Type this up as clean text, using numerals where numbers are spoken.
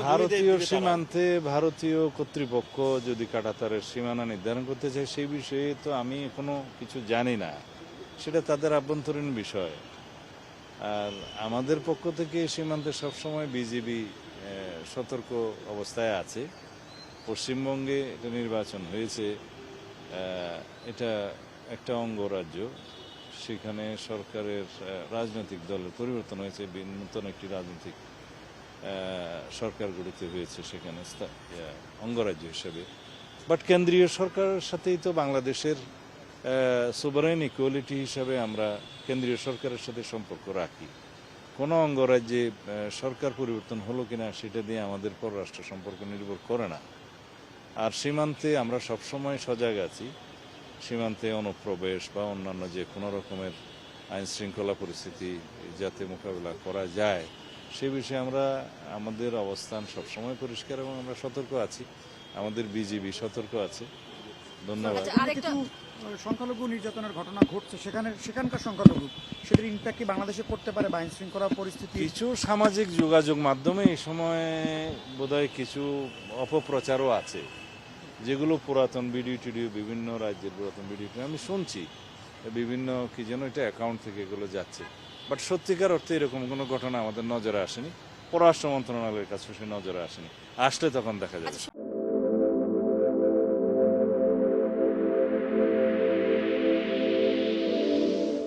ভারতীয় সীমান্তে ভারতীয় কর্তৃপক্ষ যদি কাঁটাতারের সীমানা নির্ধারণ করতে চায় সেই বিষয়ে তো আমি এখনো কিছু জানি না, সেটা তাদের আভ্যন্তরীণ বিষয়। আর আমাদের পক্ষ থেকে সীমান্তে সবসময় বিজিবি সতর্ক অবস্থায় আছে। পশ্চিমবঙ্গে এটা নির্বাচন হয়েছে, এটা একটা অঙ্গরাজ্য, সেখানে সরকারের রাজনৈতিক দলের পরিবর্তন হয়েছে, নতুন একটি রাজনৈতিক সরকার গঠিত হয়েছে সেখানে অঙ্গরাজ্য হিসেবে। বাট কেন্দ্রীয় সরকারের সাথেই তো বাংলাদেশের সোভারেন ইকুয়ালিটি হিসাবে আমরা কেন্দ্রীয় সরকারের সাথে সম্পর্ক রাখি। কোনো অঙ্গরাজ্যে সরকার পরিবর্তন হলো কিনা সেটা দিয়ে আমাদের পররাষ্ট্র সম্পর্ক নির্ভর করে না। আর সীমান্তে আমরা সবসময় সজাগ আছি। সীমান্তে অনুপ্রবেশ বা অন্যান্য যে কোনো রকমের আইন শৃঙ্খলা পরিস্থিতি যাতে মোকাবিলা করা যায় সে বিষয়ে আমরা আমাদের অবস্থান সবসময় পরিষ্কার এবং আমরা সতর্ক আছি, আমাদের বিজিবি সতর্ক আছে। ধন্যবাদ। সংখ্যালঘু নির্যাতনের ঘটনা ঘটছে সেখানকার সংখ্যালঘু সেটার ইম্প্যাক্ট কি বাংলাদেশে করতে পারে বা আইন শৃঙ্খলা পরিস্থিতি? কিছু সামাজিক যোগাযোগ মাধ্যমে এই সময় বোধহয় কিছু অপপ্রচারও আছে, যেগুলো পুরাতন ভিডিও টিডিও, বিভিন্ন রাজ্যের পুরাতন ভিডিও আমি শুনছি বিভিন্ন কি যেন এটা অ্যাকাউন্ট থেকে এগুলো যাচ্ছে। বাট সত্যিকার অর্থে এরকম কোনো ঘটনা আমাদের নজরে আসেনি, পররাষ্ট্র মন্ত্রণালয়ের কাছে সে নজরে আসেনি। আসলে তখন দেখা যাবে।